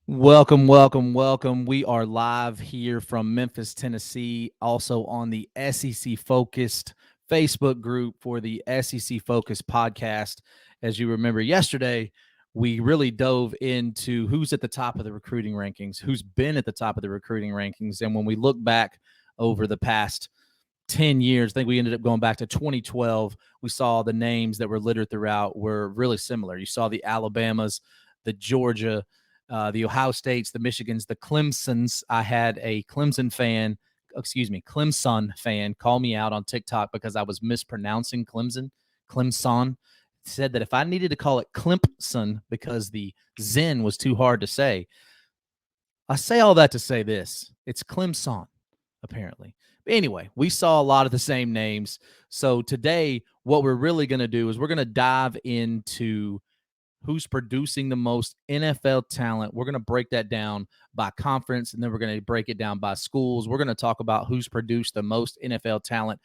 Welcome, welcome, welcome. We are live here from Memphis, Tennessee, also on the SEC Focused Facebook group for the SEC Focused podcast. As you remember yesterday, we really dove into who's at the top of the recruiting rankings, who's been at the top of the recruiting rankings. And when we look back over the past 10 years, I think we ended up going back to 2012. We saw the names that were littered throughout were really similar. You saw the Alabamas, the Georgia, the Ohio States, the Michigans, the Clemsons. I had a Clemson fan call me out on TikTok because I was mispronouncing Clemson. Said that if I needed to call it Clemson because the Zen was too hard to say. I say all that to say this. It's Clemson, apparently. But anyway, we saw a lot of the same names. So today, what we're really going to do is we're going to dive into who's producing the most NFL talent. We're going to break that down by conference, and then we're going to break it down by schools. We're going to talk about who's produced the most NFL talent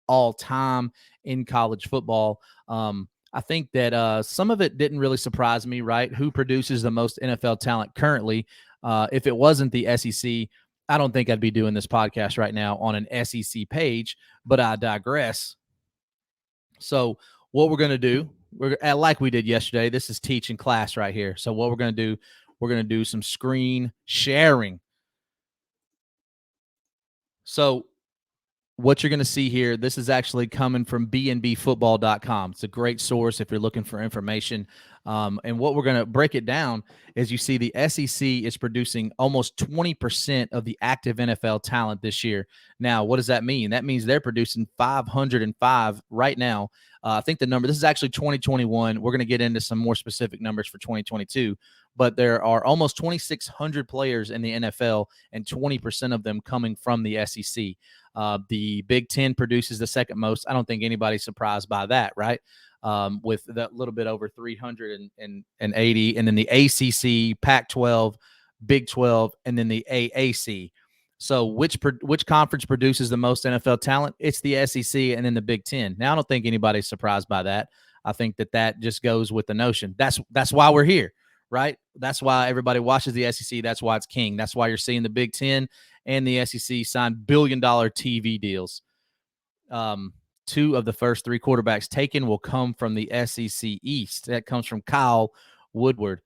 all time in college football. I think that some of it didn't really surprise me, right? Who produces the most NFL talent currently? If it wasn't the SEC, I don't think I'd be doing this podcast right now on an SEC page, but I digress. So, what we're going to do, we're like we did yesterday. This is teaching class right here. So, what we're going to do, we're going to do some screen sharing. So, what you're going to see here, this is actually coming from bnbfootball.com. It's a great source if you're looking for information. And what we're going to break it down is you see the SEC is producing almost 20% of the active NFL talent this year. Now, what does that mean? That means they're producing 505 right now. I think the number, this is actually 2021. We're going to get into some more specific numbers for 2022, but there are almost 2,600 players in the NFL and 20% of them coming from the SEC. The Big Ten produces the second most. I don't think anybody's surprised by that, right? With that little bit over 380, and then the ACC, Pac-12, Big 12, and then the AAC. So which conference produces the most NFL talent? It's the SEC and then the Big Ten. Now I don't think anybody's surprised by that. I think that just goes with the notion. That's why we're here, right? That's why everybody watches the SEC. That's why it's king. That's why you're seeing the Big Ten and the SEC sign billion-dollar TV deals. Two of the first three quarterbacks taken will come from the SEC East. That comes from Kyle Woodward.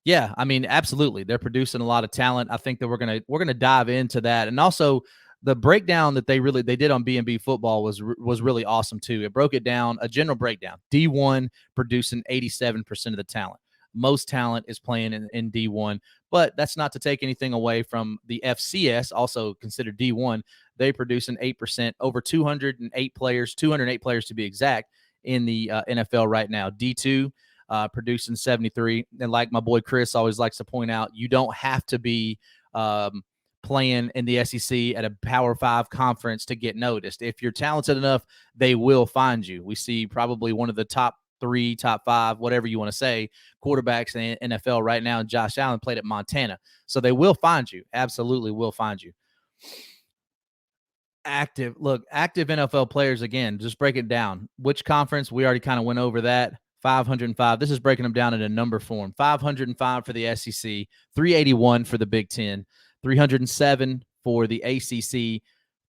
Yeah, I mean, absolutely. They're producing a lot of talent. I think that we're gonna dive into that, and also the breakdown that they did on B&B football was really awesome too. It broke it down, a general breakdown. D1 producing 87% of the talent. Most talent is playing in D1, but that's not to take anything away from the FCS, also considered D1. They produce an 8%, over 208 players, 208 players to be exact, in the NFL right now. D2 producing 73. And like my boy Chris always likes to point out, you don't have to be playing in the SEC at a Power 5 conference to get noticed. If you're talented enough, they will find you. We see probably one of the top 3, top 5, whatever you want to say, quarterbacks in the NFL right now. Josh Allen played at Montana. So they will find you. Absolutely will find you. Active NFL players, again, just break it down. Which conference? We already kind of went over that. 505. This is breaking them down in a number form. 505 for the SEC, 381 for the Big Ten, 307 for the ACC,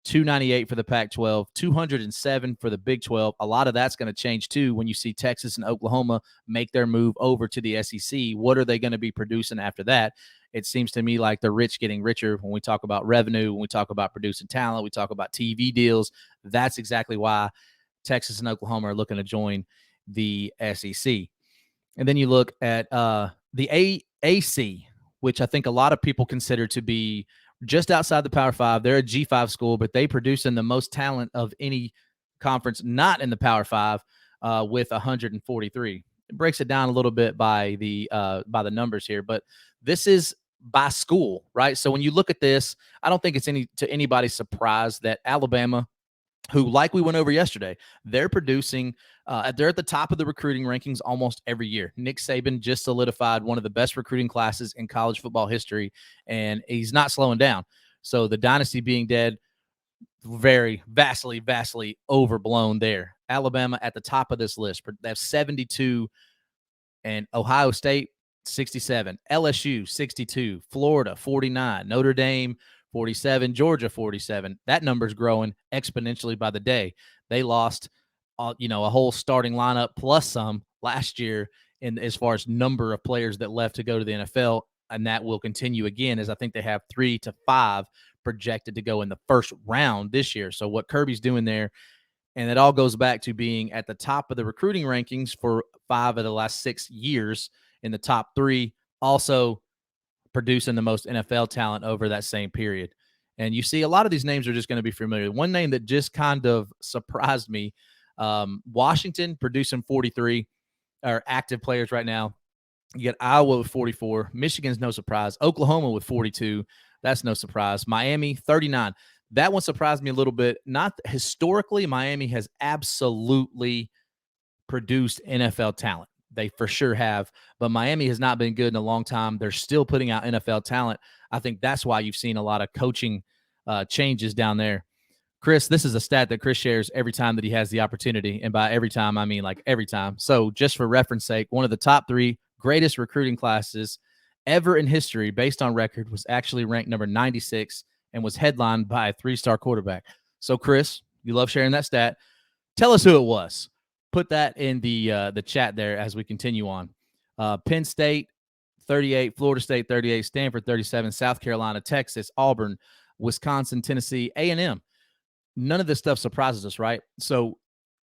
298 for the Pac-12, 207 for the Big 12. A lot of that's going to change too when you see Texas and Oklahoma make their move over to the SEC. What are they going to be producing after that? It seems to me like the rich getting richer when we talk about revenue, when we talk about producing talent, we talk about TV deals. That's exactly why Texas and Oklahoma are looking to join the SEC. And then you look at the AAC, which I think a lot of people consider to be just outside the Power 5. They're a G5 school, but they produce in the most talent of any conference not in the Power 5 with 143. It breaks it down a little bit by the numbers here, but this is by school, right? So when you look at this, I don't think it's to anybody's surprise that Alabama, who, like we went over yesterday, they're producing, they're at the top of the recruiting rankings almost every year. Nick Saban just solidified one of the best recruiting classes in college football history, and he's not slowing down. So the dynasty being dead, very vastly overblown there. Alabama at the top of this list. They have 72, and Ohio State, 67, LSU 62, Florida 49, Notre Dame 47, Georgia 47. That number's growing exponentially by the day. They lost, a whole starting lineup plus some last year in as far as number of players that left to go to the NFL, and that will continue again as I think they have 3 to 5 projected to go in the first round this year. So what Kirby's doing there, and it all goes back to being at the top of the recruiting rankings for 5 of the last 6 years in the top 3, also producing the most NFL talent over that same period. And you see a lot of these names are just going to be familiar. One name that just kind of surprised me, Washington producing 43 are active players right now. You get Iowa with 44. Michigan's no surprise. Oklahoma with 42. That's no surprise. Miami, 39. That one surprised me a little bit. Not historically, Miami has absolutely produced NFL talent. They for sure have, but Miami has not been good in a long time. They're still putting out NFL talent. I think that's why you've seen a lot of coaching changes down there. Chris, this is a stat that Chris shares every time that he has the opportunity. And by every time, I mean like every time. So just for reference sake, one of the top 3 greatest recruiting classes ever in history based on record was actually ranked number 96 and was headlined by a 3-star quarterback. So Chris, you love sharing that stat. Tell us who it was. Put that in the chat there as we continue on. Penn State, 38, Florida State, 38, Stanford, 37, South Carolina, Texas, Auburn, Wisconsin, Tennessee, A&M. None of this stuff surprises us, right? So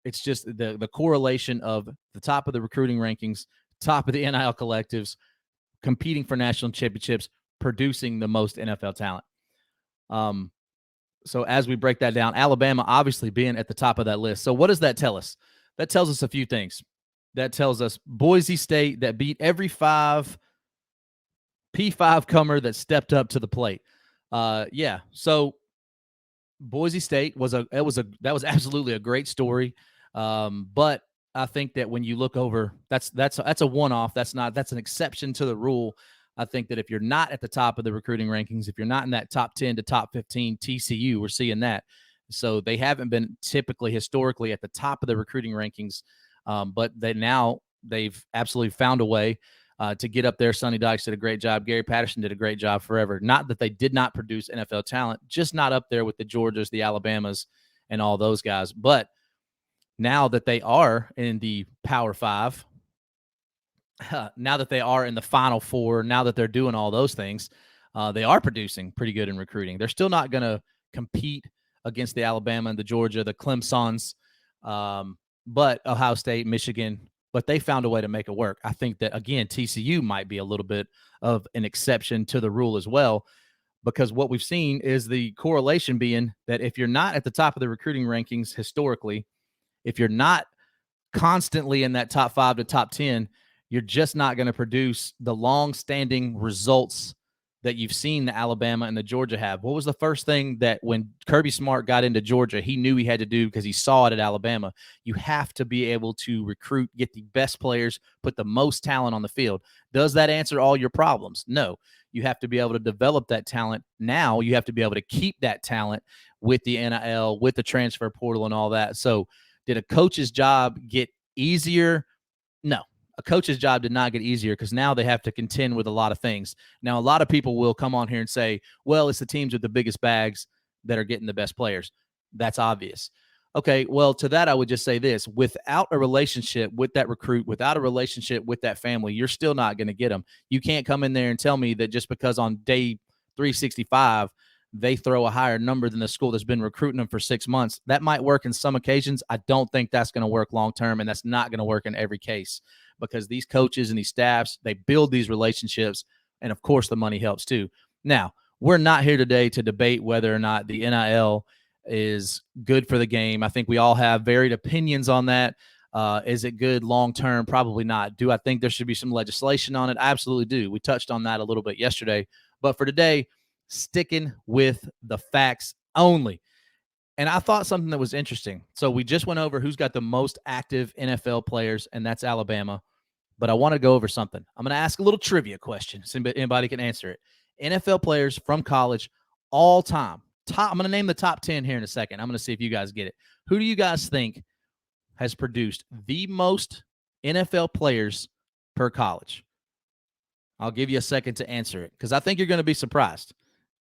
it's just the correlation of the top of the recruiting rankings, top of the NIL collectives, competing for national championships, producing the most NFL talent. So as we break that down, Alabama obviously being at the top of that list. So what does that tell us? That tells us a few things. That tells us Boise State that beat every P5 comer that stepped up to the plate. Yeah. So Boise State was absolutely a great story. But I think that when you look over, that's a one-off. That's an exception to the rule. I think that if you're not at the top of the recruiting rankings, if you're not in that top 10 to top 15 TCU, we're seeing that. So they haven't been typically historically at the top of the recruiting rankings, but they've absolutely found a way to get up there. Sonny Dykes did a great job. Gary Patterson did a great job forever. Not that they did not produce NFL talent, just not up there with the Georgias, the Alabamas, and all those guys. But now that they are in the Power 5, now that they are in the Final 4, now that they're doing all those things, they are producing pretty good in recruiting. They're still not going to compete against the Alabama and the Georgia, the Clemsons, but Ohio State, Michigan, but they found a way to make it work. I think that, again, TCU might be a little bit of an exception to the rule as well, because what we've seen is the correlation being that if you're not at the top of the recruiting rankings historically, if you're not constantly in that top 5 to top 10, you're just not going to produce the long-standing results that you've seen the Alabama and the Georgia have. What was the first thing that when Kirby Smart got into Georgia, he knew he had to do because he saw it at Alabama? You have to be able to recruit, get the best players, put the most talent on the field. Does that answer all your problems? No. You have to be able to develop that talent. Now you have to be able to keep that talent with the NIL, with the transfer portal and all that. So did a coach's job get easier? No. A coach's job did not get easier because now they have to contend with a lot of things. Now, a lot of people will come on here and say, well, it's the teams with the biggest bags that are getting the best players. That's obvious. Okay, well, to that, I would just say this. Without a relationship with that recruit, without a relationship with that family, you're still not going to get them. You can't come in there and tell me that just because on day 365, they throw a higher number than the school that's been recruiting them for 6 months. That might work in some occasions. I don't think that's going to work long-term, and that's not going to work in every case because these coaches and these staffs, they build these relationships, and, of course, the money helps too. Now, we're not here today to debate whether or not the NIL is good for the game. I think we all have varied opinions on that. Is it good long-term? Probably not. Do I think there should be some legislation on it? I absolutely do. We touched on that a little bit yesterday. But for today, sticking with the facts only. And I thought something that was interesting. So we just went over who's got the most active NFL players, and that's Alabama. But I want to go over something. I'm going to ask a little trivia question so anybody can answer it. NFL players from college all time. I'm going to name the top 10 here in a second. I'm going to see if you guys get it. Who do you guys think has produced the most NFL players per college? I'll give you a second to answer it because I think you're going to be surprised.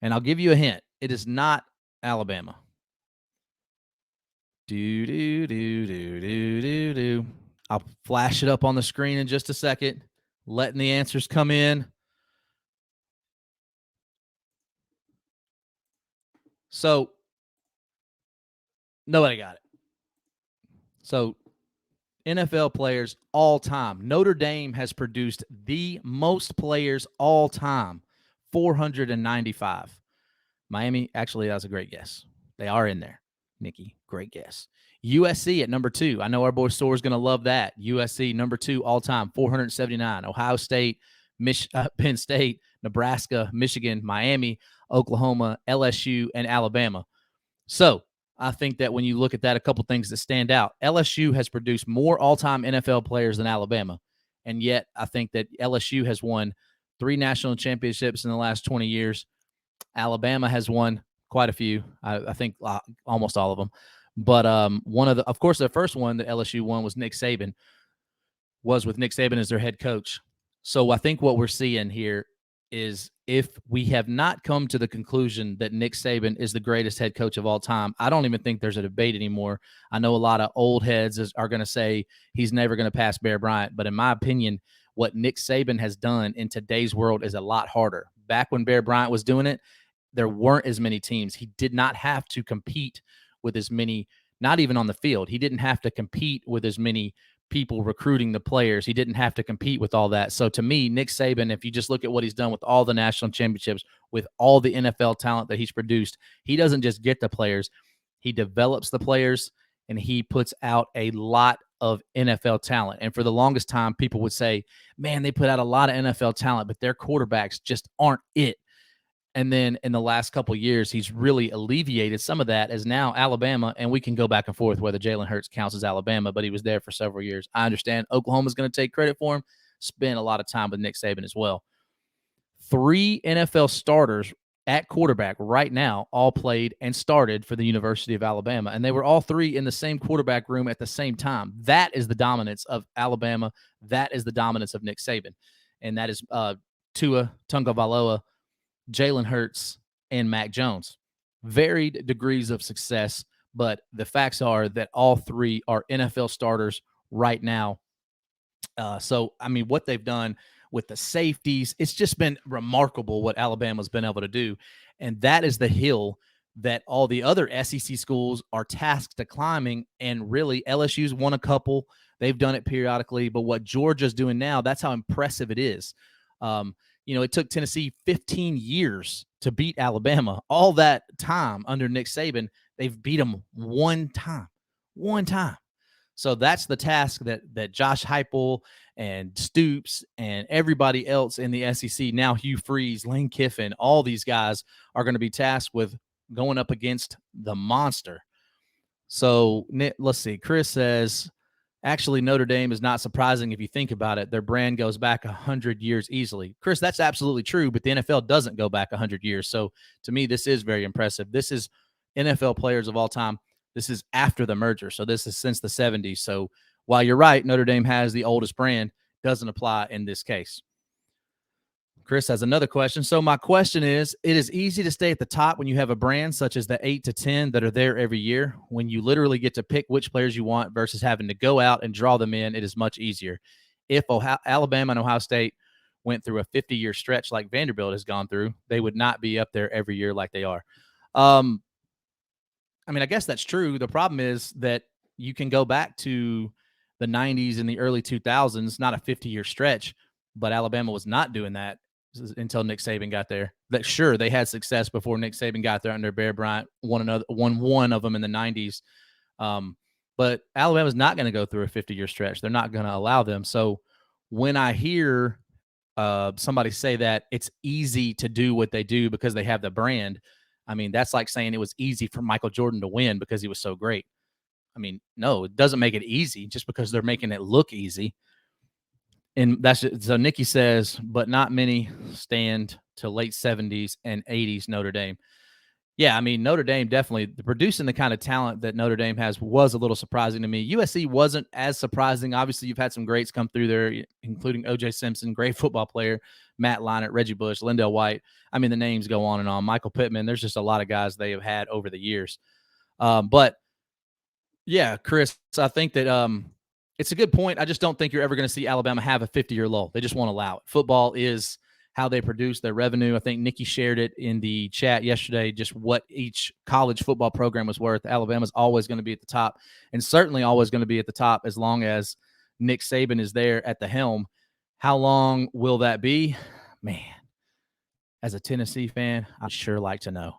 And I'll give you a hint. It is not Alabama. Do, do, do, do, do, do, do. I'll flash it up on the screen in just a second, letting the answers come in. So, nobody got it. So, NFL players all time. Notre Dame has produced the most players all time, 495. Miami, actually, that's a great guess. They are in there. Nikki, great guess. USC at number 2. I know our boy Soar is going to love that. USC, number 2 all time, 479. Ohio State, Penn State, Nebraska, Michigan, Miami, Oklahoma, LSU, and Alabama. So I think that when you look at that, a couple things that stand out. LSU has produced more all-time NFL players than Alabama, and yet I think that LSU has won 3 national championships in the last 20 years. Alabama has won quite a few. I think almost all of them. But of course, the first one that LSU won was with Nick Saban as their head coach. So I think what we're seeing here is if we have not come to the conclusion that Nick Saban is the greatest head coach of all time, I don't even think there's a debate anymore. I know a lot of old heads are going to say he's never going to pass Bear Bryant. But in my opinion, what Nick Saban has done in today's world is a lot harder. Back when Bear Bryant was doing it, there weren't as many teams. He did not have to compete with as many, not even on the field. He didn't have to compete with as many people recruiting the players. He didn't have to compete with all that. So to me, Nick Saban, if you just look at what he's done with all the national championships, with all the NFL talent that he's produced, he doesn't just get the players, he develops the players, and he puts out a lot of NFL talent. And for the longest time, people would say, man, they put out a lot of NFL talent, but their quarterbacks just aren't it. And then in the last couple of years, he's really alleviated some of that as now Alabama, and we can go back and forth whether Jalen Hurts counts as Alabama, but he was there for several years. I understand Oklahoma's going to take credit for him, spend a lot of time with Nick Saban as well. 3 NFL starters at quarterback right now all played and started for the University of Alabama, and they were all 3 in the same quarterback room at the same time. That is the dominance of Alabama. That is the dominance of Nick Saban, and that is Tua Tagovailoa, Jalen Hurts, and Mac Jones. Varied degrees of success, but the facts are that all 3 are NFL starters right now. So, I mean, what they've done with the safeties, it's just been remarkable what Alabama's been able to do. And that is the hill that all the other SEC schools are tasked to climbing. And really, LSU's won a couple. They've done it periodically. But what Georgia's doing now, that's how impressive it is. It took Tennessee 15 years to beat Alabama. All that time under Nick Saban, they've beat them one time. So that's the task that Josh Heupel and Stoops and everybody else in the SEC, now Hugh Freeze, Lane Kiffin, all these guys are going to be tasked with going up against the monster. So let's see. Chris says, actually, Notre Dame is not surprising if you think about it. Their brand goes back 100 years easily. Chris, that's absolutely true, but the NFL doesn't go back 100 years. So to me, this is very impressive. This is NFL players of all time. This is after the merger. So this is since the 70s. So while you're right, Notre Dame has the oldest brand, doesn't apply in this case. Chris has another question. So my question is, it is easy to stay at the top when you have a brand such as the 8 to 10 that are there every year. When you literally get to pick which players you want versus having to go out and draw them in, it is much easier. If Alabama and Ohio State went through a 50-year stretch like Vanderbilt has gone through, they would not be up there every year like they are. I guess that's true. The problem is that you can go back to the 90s and the early 2000s, not a 50-year stretch, but Alabama was not doing that until Nick Saban got there. That sure, they had success before Nick Saban got there under Bear Bryant, won one of them in the 90s. But Alabama's not going to go through a 50-year stretch. They're not going to allow them. So when I hear somebody say that it's easy to do what they do because they have the brand, that's like saying it was easy for Michael Jordan to win because he was so great. No, it doesn't make it easy just because they're making it look easy. And so Nikki says, but not many stand to late 70s and 80s Notre Dame. Yeah, I mean, Notre Dame definitely producing the kind of talent that Notre Dame has was a little surprising to me. USC wasn't as surprising. Obviously, you've had some greats come through there, including OJ Simpson, great football player, Matt Leinart, Reggie Bush, Lindell White. I mean, the names go on and on. Michael Pittman. There's just a lot of guys they have had over the years. But yeah, Chris, I think that it's a good point. I just don't think you're ever going to see Alabama have a 50-year lull. They just won't allow it. Football is how they produce their revenue. I think Nikki shared it in the chat yesterday, just what each college football program was worth. Alabama's always going to be at the top, and certainly always going to be at the top as long as Nick Saban is there at the helm. How long will that be? Man, as a Tennessee fan, I'd sure like to know.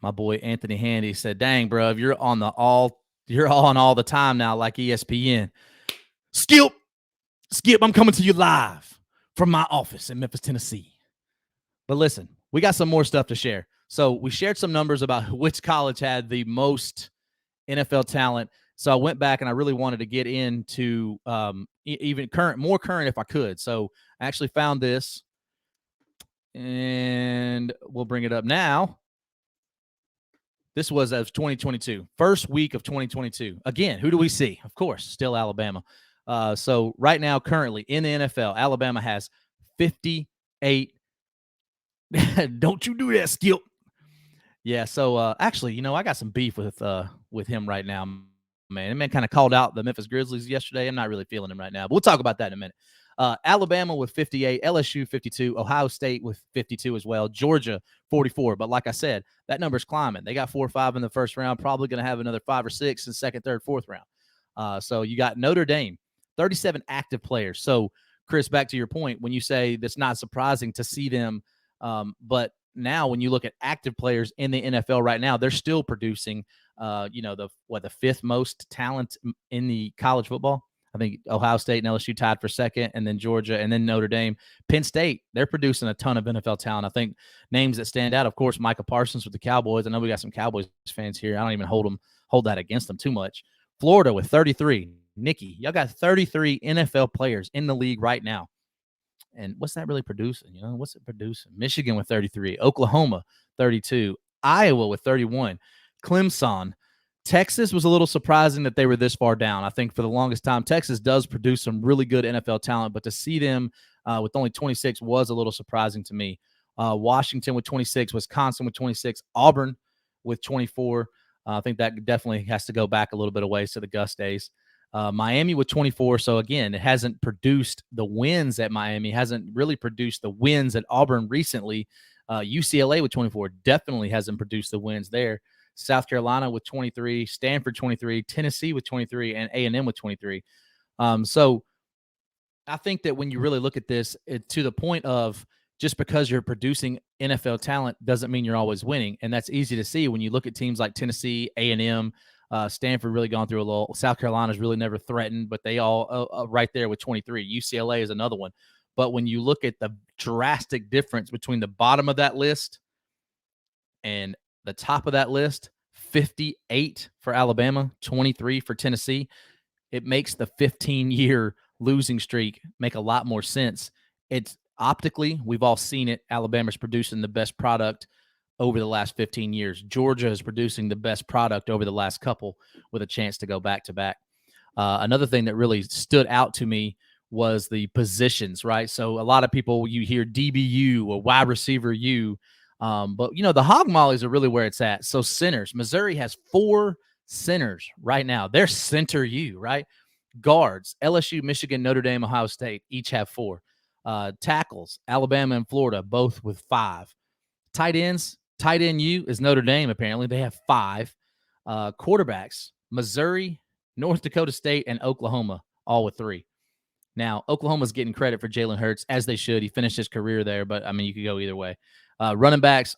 My boy Anthony Handy said, "Dang, bro, you're on all the time now, like ESPN." Skip, I'm coming to you live from my office in Memphis, Tennessee. But listen, we got some more stuff to share. So we shared some numbers about which college had the most NFL talent. So I went back and I really wanted to get into even more current if I could. So I actually found this, and we'll bring it up now. This was as 2022, first week of 2022. Again, who do we see? Of course, still Alabama. So right now, currently in the NFL, Alabama has 58. Don't you do that, Skip? Yeah. So actually, I got some beef with him right now, man. The man kind of called out the Memphis Grizzlies yesterday. I'm not really feeling him right now, but we'll talk about that in a minute. Alabama with 58, LSU 52, Ohio State with 52 as well, Georgia 44. But like I said, that number's climbing. They got 4 or 5 in the first round, probably going to have another 5 or 6 in second, third, fourth round. So you got Notre Dame, 37 active players. So, Chris, back to your point, when you say that's not surprising to see them, but now when you look at active players in the NFL right now, they're still producing, the fifth most talent in the college football. I think Ohio State and LSU tied for second, and then Georgia, and then Notre Dame. Penn State, they're producing a ton of NFL talent. I think names that stand out, of course, Micah Parsons with the Cowboys. I know we got some Cowboys fans here. I don't even hold that against them too much. Florida with 33. Nikki, y'all got 33 NFL players in the league right now. And what's that really producing? What's it producing? Michigan with 33, Oklahoma 32, Iowa with 31, Clemson. Texas was a little surprising that they were this far down. I think for the longest time, Texas does produce some really good NFL talent, but to see them with only 26 was a little surprising to me. Washington with 26, Wisconsin with 26, Auburn with 24. I think that definitely has to go back a little bit of ways to the Gus days. Miami with 24. So again, it hasn't produced the wins at Miami, hasn't really produced the wins at Auburn recently. UCLA with 24 definitely hasn't produced the wins there. South Carolina with 23, Stanford 23, Tennessee with 23, and A&M with 23. So I think that when you really look at this, to the point of just because you're producing NFL talent doesn't mean you're always winning. And that's easy to see when you look at teams like Tennessee, A&M, Stanford really gone through a little. South Carolina's really never threatened, but they all right there with 23. UCLA is another one. But when you look at the drastic difference between the bottom of that list and the top of that list, 58 for Alabama, 23 for Tennessee, it makes the 15-year losing streak make a lot more sense. It's optically, we've all seen it. Alabama's producing the best product over the last 15 years. Georgia is producing the best product over the last couple with a chance to go back to back. Another thing that really stood out to me was the positions, right? So a lot of people, you hear DBU or wide receiver U, but the hog mollies are really where it's at. So centers, Missouri has 4 centers right now. They're center U, right? Guards, LSU, Michigan, Notre Dame, Ohio State, each have 4. Tackles, Alabama and Florida, both with 5. Tight ends, tight end U is Notre Dame, apparently. They have 5. Quarterbacks, Missouri, North Dakota State, and Oklahoma, all with 3. Now, Oklahoma's getting credit for Jalen Hurts, as they should. He finished his career there, but, I mean, you could go either way. Running back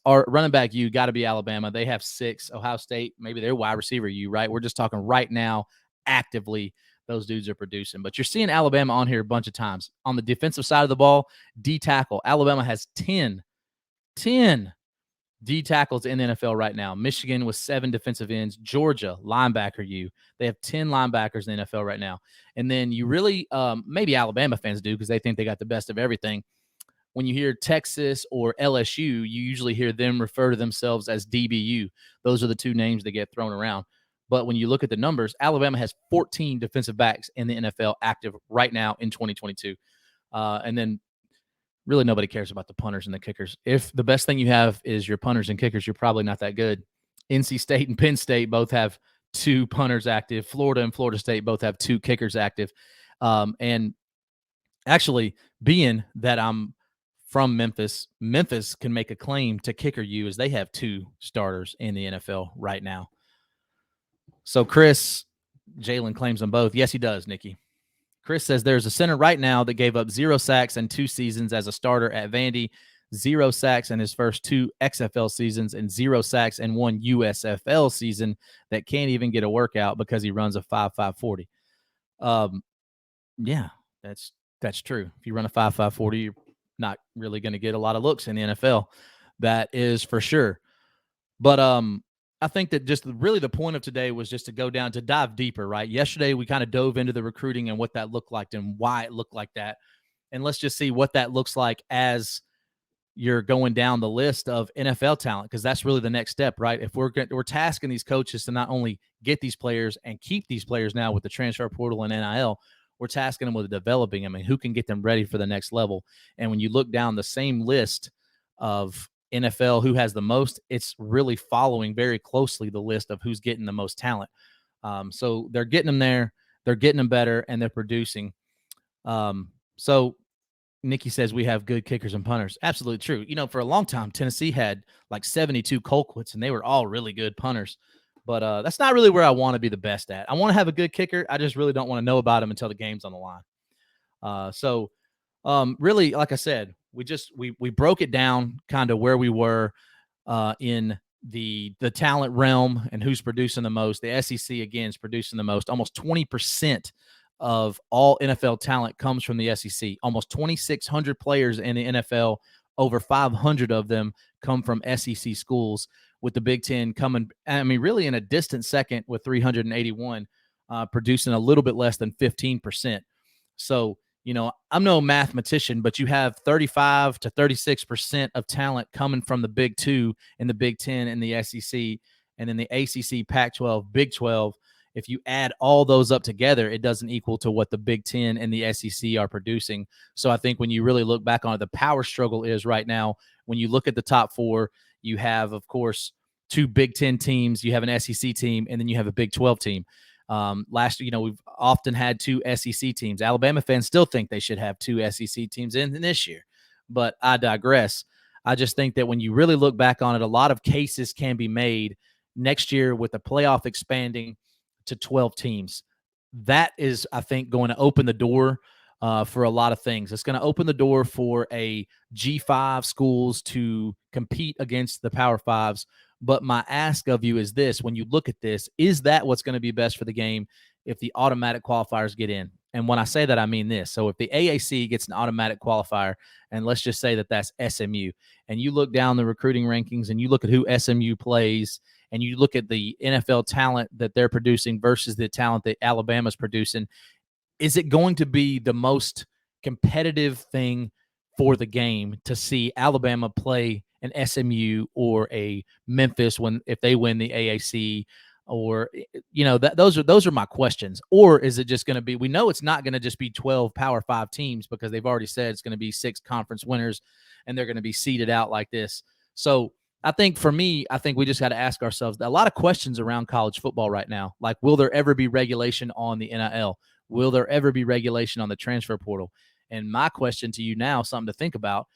U got to be Alabama. They have 6. Ohio State, maybe they're wide receiver U, right? We're just talking right now, actively, those dudes are producing. But you're seeing Alabama on here a bunch of times. On the defensive side of the ball, D tackle. Alabama has 10 D tackles in the NFL right now. Michigan with 7 defensive ends. Georgia, linebacker U. They have 10 linebackers in the NFL right now. And then you really, maybe Alabama fans do because they think they got the best of everything. when you hear Texas or LSU, you usually hear them refer to themselves as DBU. Those are the two names that get thrown around. But when you look at the numbers, Alabama has 14 defensive backs in the NFL active right now in 2022. And then really nobody cares about the punters and the kickers. If the best thing you have is your punters and kickers, you're probably not that good. NC State and Penn State both have 2 punters active. Florida and Florida State both have 2 kickers active. And actually, being that I'm from Memphis, Memphis can make a claim to Kicker U as they have 2 starters in the NFL right now. So Chris, Jalen claims them both. Yes, he does, Nikki. Chris says there's a center right now that gave up 0 sacks in 2 seasons as a starter at Vandy, 0 sacks in his first 2 XFL seasons, and 0 sacks in 1 USFL season that can't even get a workout because he runs a 5.5 40. Yeah, that's true. If you run a 5.5 40, you're not really going to get a lot of looks in the NFL. That is for sure. But I think that just really the point of today was just to go down, to dive deeper, right? Yesterday, we kind of dove into the recruiting and what that looked like and why it looked like that. And let's just see what that looks like as you're going down the list of NFL talent, because that's really the next step, right? If we're tasking these coaches to not only get these players and keep these players now with the transfer portal and NIL, we're tasking them with developing them and who can get them ready for the next level. And when you look down the same list of NFL who has the most, it's really following very closely the list of who's getting the most talent. So they're getting them there, they're getting them better, and they're producing. So Nikki says we have good kickers and punters. Absolutely true. You know, for a long time, Tennessee had like 72 Colquitts, and they were all really good punters. But that's not really where I want to be the best at. I want to have a good kicker. I just really don't want to know about him until the game's on the line. So really, like I said, we broke it down kind of where we were in the talent realm and who's producing the most. The SEC, again, is producing the most. Almost 20% of all NFL talent comes from the SEC. Almost 2,600 players in the NFL, over 500 of them come from SEC schools, with the Big Ten coming, I mean, really in a distant second with 381, producing a little bit less than 15%. So, you know, I'm no mathematician, but you have 35 to 36% of talent coming from the Big Two and the Big Ten and the SEC, and then the ACC, Pac-12, Big 12. If you add all those up together, it doesn't equal to what the Big Ten and the SEC are producing. So I think when you really look back on it, the power struggle is right now, when you look at the top 4, you have, of course, 2 Big Ten teams, you have an SEC team, and then you have a Big 12 team. Last year, you know, we've often had 2 SEC teams. Alabama fans still think they should have 2 SEC teams in this year, but I digress. I just think that when you really look back on it, a lot of cases can be made next year with the playoff expanding to 12 teams. That is, I think, going to open the door for a lot of things. It's going to open the door for a G5 schools to compete against the Power Fives. But my ask of you is this: when you look at this, is that what's going to be best for the game if the automatic qualifiers get in? And when I say that, I mean this. So if the AAC gets an automatic qualifier, and let's just say that that's SMU, and you look down the recruiting rankings and you look at who SMU plays, and you look at the NFL talent that they're producing versus the talent that Alabama's producing, is it going to be the most competitive thing for the game to see Alabama play an SMU or a Memphis if they win the AAC? Or, you know, those are my questions. Or is it just going to be, we know it's not going to just be 12 Power 5 teams, because they've already said it's going to be 6 conference winners and they're going to be seeded out like this. So I think for me, I think we just got to ask ourselves a lot of questions around college football right now. Like, will there ever be regulation on the NIL? Will there ever be regulation on the transfer portal? And my question to you now, something to think about,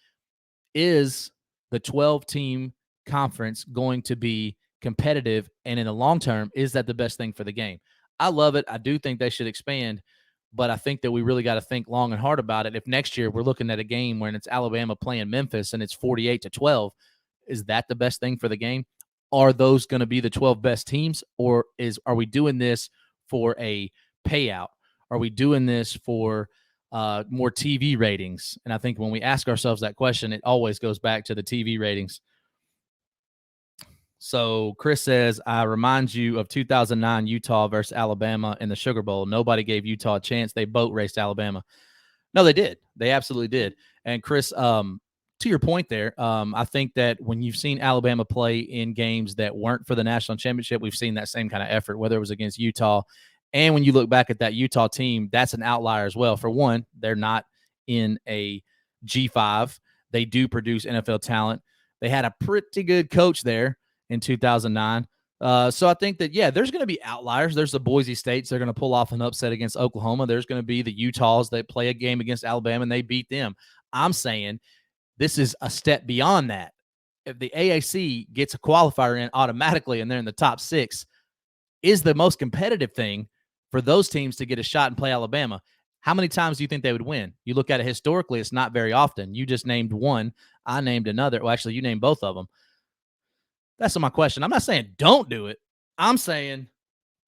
is the 12-team conference going to be competitive? And in the long term, is that the best thing for the game? I love it. I do think they should expand, but I think that we really got to think long and hard about it. If next year we're looking at a game when it's Alabama playing Memphis and it's 48-12, is that the best thing for the game? Are those going to be the 12 best teams, or are we doing this for a payout? Are we doing this for more TV ratings? And I think when we ask ourselves that question, it always goes back to the TV ratings. So Chris says, I remind you of 2009 Utah versus Alabama in the Sugar Bowl. Nobody gave Utah a chance. They boat raced Alabama. No, they did. They absolutely did. And Chris, to your point there, I think that when you've seen Alabama play in games that weren't for the national championship, we've seen that same kind of effort, whether it was against Utah. And when you look back at that Utah team, that's an outlier as well. For one, they're not in a G5. They do produce NFL talent. They had a pretty good coach there in 2009. So I think that, yeah, there's going to be outliers. There's the Boise States. They're going to pull off an upset against Oklahoma. There's going to be the Utahs that play a game against Alabama and they beat them. I'm saying this is a step beyond that. If the AAC gets a qualifier in automatically and they're in the top 6, is the most competitive thing for those teams to get a shot and play Alabama. How many times do you think they would win? You look at it historically, it's not very often. You just named one. I named another. Well, actually, you named both of them. That's my question. I'm not saying don't do it. I'm saying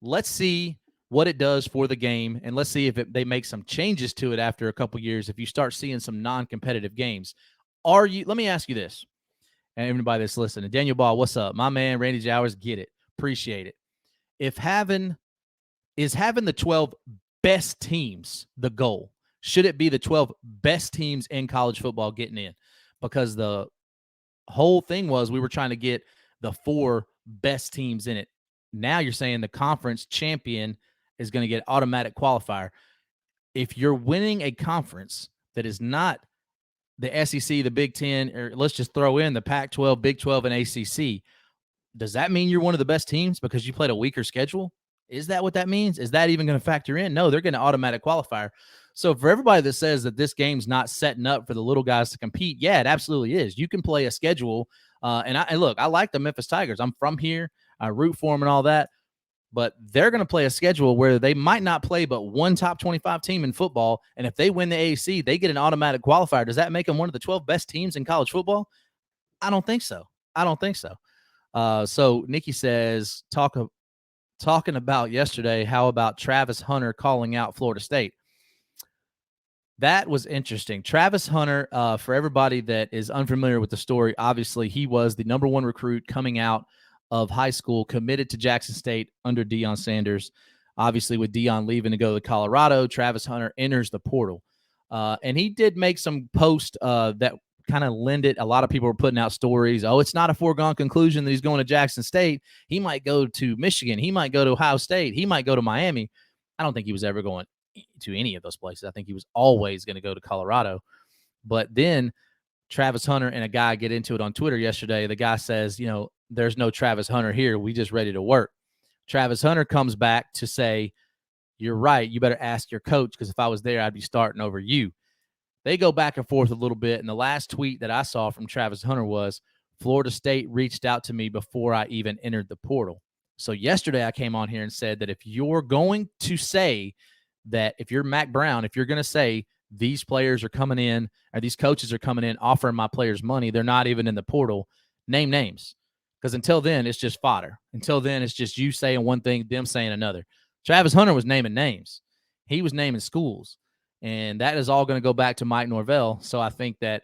let's see what it does for the game, and let's see if they make some changes to it after a couple years if you start seeing some non-competitive games. Let me ask you this, and everybody that's listening. Daniel Ball, what's up? My man, Randy Jowers, get it. Appreciate it. Is having the 12 best teams the goal? Should it be the 12 best teams in college football getting in? Because the whole thing was we were trying to get the 4 best teams in it. Now you're saying the conference champion is going to get automatic qualifier. If you're winning a conference that is not the SEC, the Big Ten, or let's just throw in the Pac-12, Big 12, and ACC, does that mean you're one of the best teams because you played a weaker schedule? Is that what that means? Is that even going to factor in? No, they're going to automatic qualifier. So for everybody that says that this game's not setting up for the little guys to compete, yeah, it absolutely is. You can play a schedule. And look, I like the Memphis Tigers. I'm from here. I root for them and all that. But they're going to play a schedule where they might not play but one top 25 team in football. And if they win the AAC, they get an automatic qualifier. Does that make them one of the 12 best teams in college football? I don't think so. So Nikki says, talking about yesterday, how about Travis Hunter calling out Florida State? That was interesting. Travis Hunter, for everybody that is unfamiliar with the story, obviously he was the number 1 recruit coming out of high school, committed to Jackson State under Deion Sanders. Obviously, with Deion leaving to go to Colorado, Travis Hunter enters the portal. And he did make some posts that kind of lend it. A lot of people were putting out stories. Oh, it's not a foregone conclusion that he's going to Jackson State. He might go to Michigan. He might go to Ohio State. He might go to Miami. I don't think he was ever going to any of those places. I think he was always going to go to Colorado. But then Travis Hunter and a guy get into it on Twitter yesterday. The guy says, there's no Travis Hunter here. We just ready to work. Travis Hunter comes back to say, you're right. You better ask your coach because if I was there, I'd be starting over you. They go back and forth a little bit. And the last tweet that I saw from Travis Hunter was, Florida State reached out to me before I even entered the portal. So yesterday I came on here and said that if you're going to say that, if you're Mack Brown, if you're going to say these players are coming in or these coaches are coming in offering my players money, they're not even in the portal, name names. Because until then, it's just fodder. Until then, it's just you saying one thing, them saying another. Travis Hunter was naming names. He was naming schools. And that is all going to go back to Mike Norvell. So I think that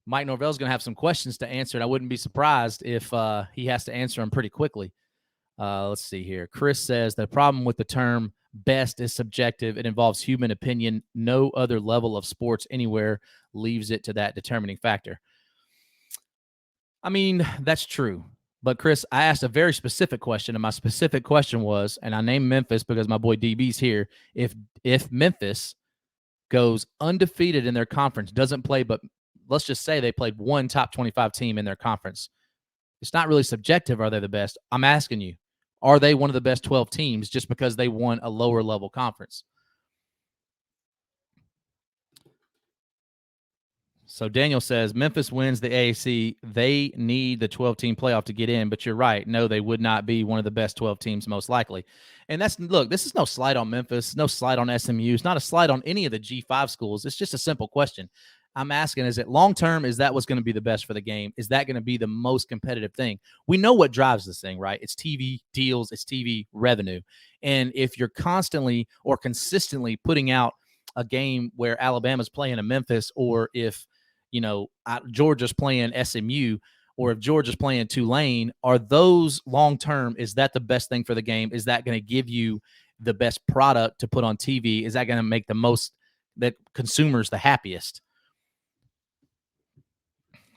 Mike Norvell is going to have some questions to answer. And I wouldn't be surprised if he has to answer them pretty quickly. Let's see here. Chris says the problem with the term best is subjective. It involves human opinion. No other level of sports anywhere leaves it to that determining factor. I mean, that's true. But Chris, I asked a very specific question, and my specific question was, and I named Memphis because my boy DB's here. If Memphis goes undefeated in their conference, doesn't play, but let's just say they played one top 25 team in their conference, it's not really subjective. Are they the best? I'm asking you, are they one of the best 12 teams just because they won a lower level conference? So Daniel says Memphis wins the AAC. They need the 12-team playoff to get in, but you're right. No, they would not be one of the best 12 teams most likely. And this is no slight on Memphis, no slight on SMU. It's not a slight on any of the G5 schools. It's just a simple question. I'm asking, is it long-term? Is that what's going to be the best for the game? Is that going to be the most competitive thing? We know what drives this thing, right? It's TV deals. It's TV revenue. And if you're constantly or consistently putting out a game where Alabama's playing a Memphis, or if Georgia's playing SMU, or if Georgia's playing Tulane, are those long-term, is that the best thing for the game? Is that going to give you the best product to put on TV? Is that going to make the most, that consumers the happiest?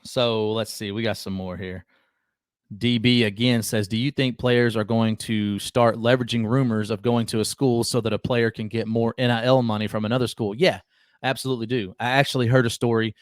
So let's see. We got some more here. DB again says, do you think players are going to start leveraging rumors of going to a school so that a player can get more NIL money from another school? Yeah, absolutely do. I actually heard a story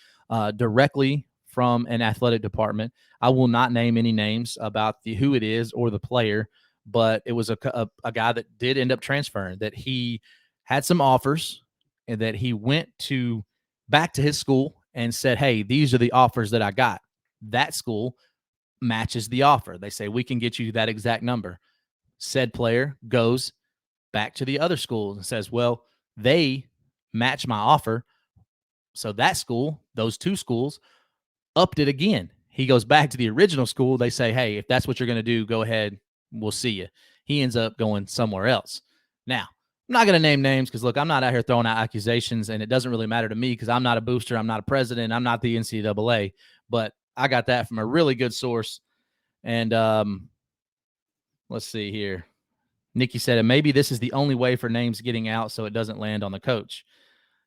directly from an athletic department. I will not name any names about who it is or the player, but it was a guy that did end up transferring, that he had some offers and that he went to back to his school and said, hey, these are the offers that I got. That school matches the offer. They say, we can get you that exact number. Said player goes back to the other school and says, well, they match my offer. So that school, those two schools, upped it again. He goes back to the original school. They say, hey, if that's what you're going to do, go ahead. We'll see you. He ends up going somewhere else. Now, I'm not going to name names because, look, I'm not out here throwing out accusations, and it doesn't really matter to me because I'm not a booster. I'm not a president. I'm not the NCAA. But I got that from a really good source. And let's see here. Nikki said, and maybe this is the only way for names getting out so it doesn't land on the coach.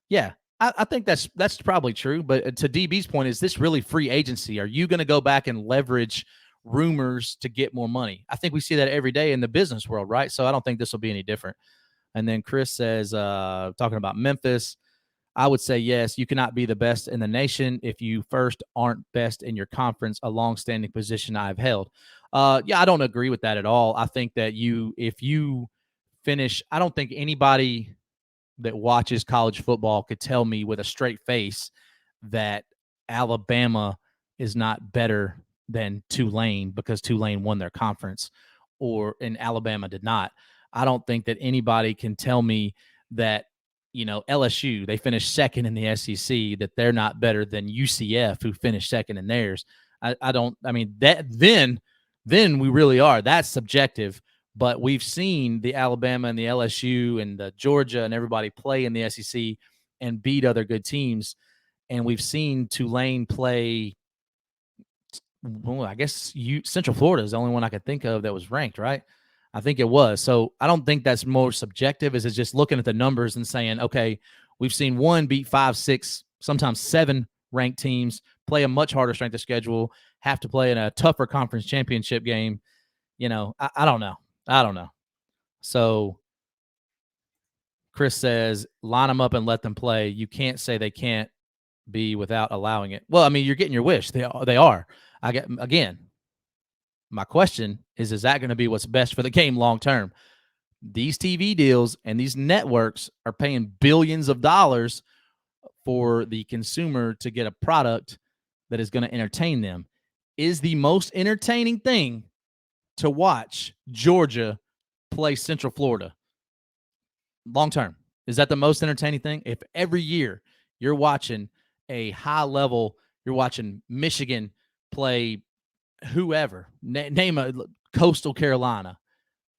Yeah, I think that's probably true. But to DB's point, is this really free agency? Are you going to go back and leverage rumors to get more money? I think we see that every day in the business world, right? So I don't think this will be any different. And then Chris says, talking about Memphis, I would say yes, you cannot be the best in the nation if you first aren't best in your conference, a long-standing position I've held. Yeah, I don't agree with that at all. I think that if you finish, I don't think anybody that watches college football could tell me with a straight face that Alabama is not better than Tulane because Tulane won their conference and Alabama did not. I don't think that anybody can tell me that, LSU, they finished second in the SEC, that they're not better than UCF, who finished second in theirs. Then we really are. That's subjective. But we've seen the Alabama and the LSU and the Georgia and everybody play in the SEC and beat other good teams. And we've seen Tulane play, well, I guess Central Florida is the only one I could think of that was ranked, right? I think it was. So I don't think that's more subjective as it's just looking at the numbers and saying, okay, we've seen one beat 5, 6, sometimes 7 ranked teams, play a much harder strength of schedule, have to play in a tougher conference championship game. I don't know. I don't know. So Chris says, line them up and let them play. You can't say they can't be without allowing it. Well, I mean, you're getting your wish. They are. Again, my question is that going to be what's best for the game long term? These TV deals and these networks are paying billions of dollars for the consumer to get a product that is going to entertain them. Is the most entertaining thing to watch Georgia play Central Florida long term? Is that the most entertaining thing? If every year you're watching a high level, you're watching Michigan play whoever, name a Coastal Carolina,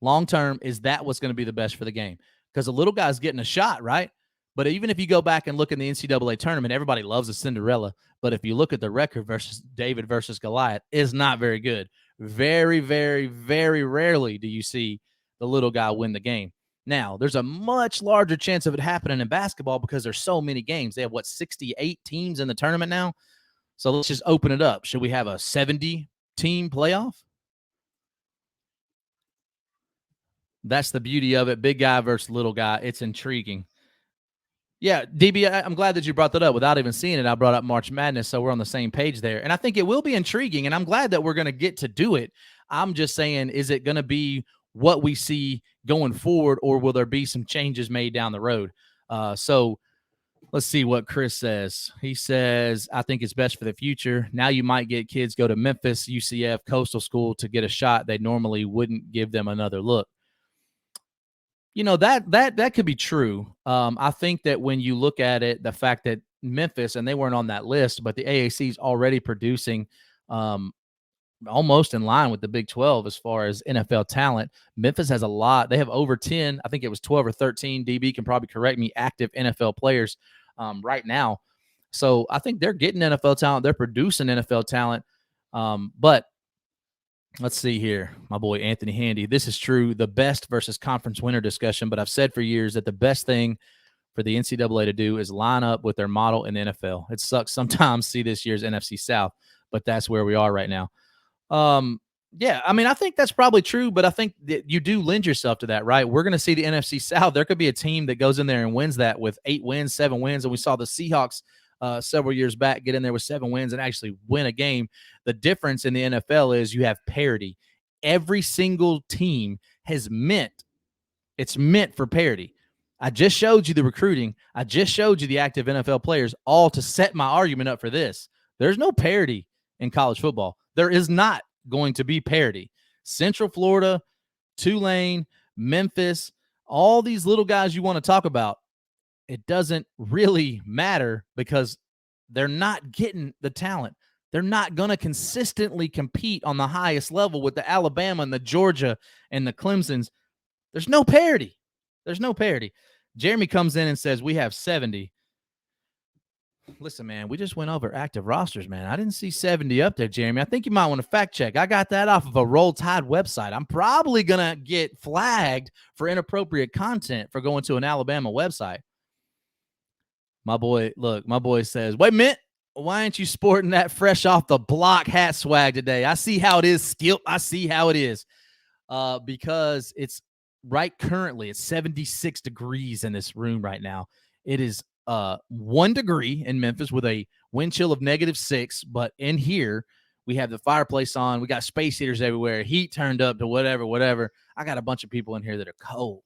long term, is that what's going to be the best for the game? Because the little guy's getting a shot, right? But even if you go back and look in the NCAA tournament, everybody loves a Cinderella. But if you look at the record versus David versus Goliath, is not very good. Very, very, very rarely do you see the little guy win the game. Now, there's a much larger chance of it happening in basketball because there's so many games. They have, 68 teams in the tournament now? So let's just open it up. Should we have a 70-team playoff? That's the beauty of it. Big guy versus little guy. It's intriguing. Yeah, DB, I'm glad that you brought that up. Without even seeing it, I brought up March Madness, so we're on the same page there. And I think it will be intriguing, and I'm glad that we're going to get to do it. I'm just saying, is it going to be what we see going forward, or will there be some changes made down the road? So let's see what Chris says. He says, I think it's best for the future. Now you might get kids go to Memphis, UCF, Coastal School to get a shot they normally wouldn't give them another look. That could be true. I think that when you look at it, the fact that Memphis, and they weren't on that list, but the AAC is already producing almost in line with the Big 12 as far as NFL talent. Memphis has a lot. They have over 10, I think it was 12 or 13, DB can probably correct me, active NFL players right now. So I think they're getting NFL talent. They're producing NFL talent. But let's see here, my boy Anthony Handy. This is true, the best versus conference winner discussion, but I've said for years that the best thing for the NCAA to do is line up with their model in the NFL. It sucks sometimes see this year's NFC South, but that's where we are right now. Yeah, I mean, I think that's probably true, but I think that you do lend yourself to that, right? We're going to see the NFC South. There could be a team that goes in there and wins that with 8 wins, 7 wins, and we saw the Seahawks several years back get in there with 7 wins and actually win a game. The difference in the NFL is you have parity. Every single team it's meant for parity. I just showed you the recruiting. I just showed you the active NFL players, all to set my argument up for this. There's no parity in college football. There is not going to be parity. Central Florida, Tulane, Memphis, all these little guys you want to talk about, it doesn't really matter because they're not getting the talent. They're not going to consistently compete on the highest level with the Alabama and the Georgia and the Clemsons. There's no parity. There's no parity. Jeremy comes in and says, we have 70. Listen, man, we just went over active rosters, man. I didn't see 70 up there, Jeremy. I think you might want to fact check. I got that off of a Roll Tide website. I'm probably going to get flagged for inappropriate content for going to an Alabama website. My boy says, wait a minute. Why aren't you sporting that fresh off the block hat swag today? I see how it is, Skip. I see how it is. Because it's currently it's 76 degrees in this room right now. It is 1 degree in Memphis with a wind chill of -6, but in here we have the fireplace on. We got space heaters everywhere, heat turned up to whatever. I got a bunch of people in here that are cold.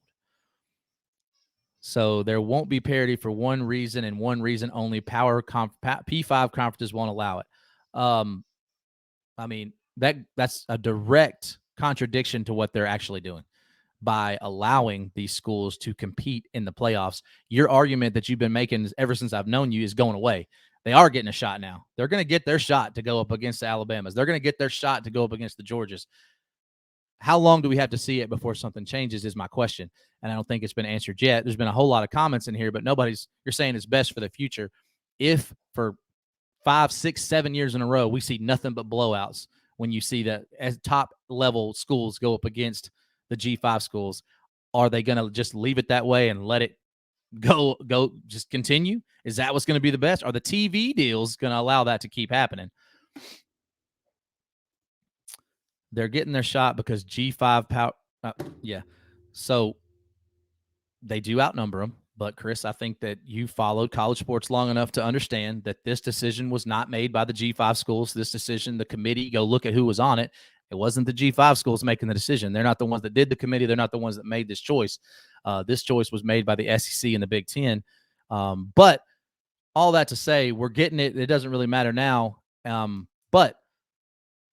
So there won't be parity for one reason and one reason only. P5 conferences won't allow it. I mean, that's a direct contradiction to what they're actually doing by allowing these schools to compete in the playoffs. Your argument that you've been making ever since I've known you is going away. They are getting a shot now. They're going to get their shot to go up against the Alabamas. They're going to get their shot to go up against the Georgias. How long do we have to see it before something changes is my question. And I don't think it's been answered yet. There's been a whole lot of comments in here, but you're saying it's best for the future. If for 5, 6, 7 years in a row, we see nothing but blowouts when you see that as top level schools go up against the G5 schools, are they going to just leave it that way and let it go just continue? Is that what's going to be the best? Are the TV deals going to allow that to keep happening? They're getting their shot because G5 power. Yeah. So they do outnumber them. But, Chris, I think that you followed college sports long enough to understand that this decision was not made by the G5 schools. This decision, the committee, go look at who was on it. It wasn't the G5 schools making the decision. They're not the ones that did the committee. They're not the ones that made this choice. This choice was made by the SEC and the Big Ten. But all that to say, we're getting it. It doesn't really matter now. But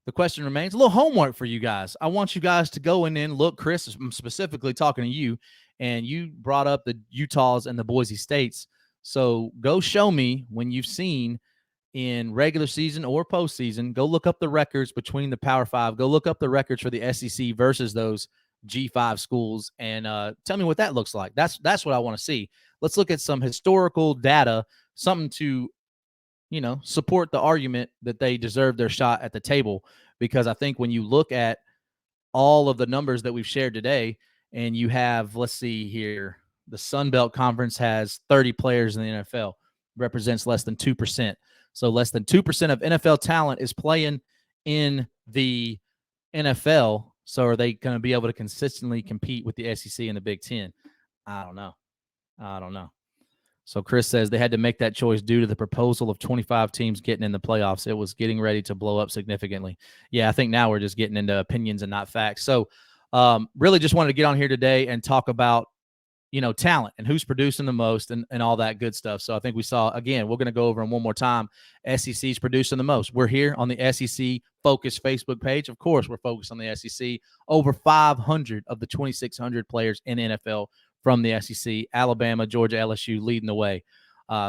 the question remains, a little homework for you guys. I want you guys to go in and look. Chris, I'm specifically talking to you, and you brought up the Utahs and the Boise States. So go show me when you've seen in regular season or postseason. Go look up the records between the Power Five. Go look up the records for the SEC versus those G5 schools, and tell me what that looks like. That's what I want to see. Let's look at some historical data, something to support the argument that they deserve their shot at the table. Because I think when you look at all of the numbers that we've shared today, and you have, let's see here, the Sun Belt Conference has 30 players in the NFL, represents less than 2%. So less than 2% of NFL talent is playing in the NFL. So are they going to be able to consistently compete with the SEC and the Big Ten? I don't know. So Chris says they had to make that choice due to the proposal of 25 teams getting in the playoffs. It was getting ready to blow up significantly. Yeah, I think now we're just getting into opinions and not facts. So really just wanted to get on here today and talk about, talent and who's producing the most and all that good stuff. So I think we saw, again, we're going to go over them one more time. SEC's producing the most. We're here on the SEC Focus Facebook page. Of course, we're focused on the SEC. Over 500 of the 2,600 players in NFL from the SEC, Alabama, Georgia, LSU leading the way.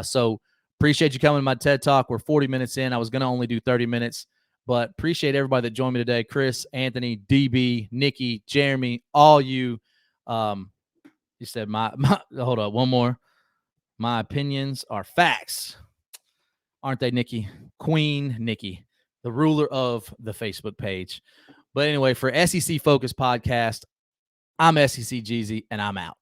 So appreciate you coming to my TED Talk. We're 40 minutes in. I was going to only do 30 minutes, but appreciate everybody that joined me today. Chris, Anthony, DB, Nikki, Jeremy, all you. You said hold up, one more. My opinions are facts. Aren't they, Nikki? Queen Nikki, the ruler of the Facebook page. But anyway, for SEC Focus Podcast, I'm SEC Jeezy, and I'm out.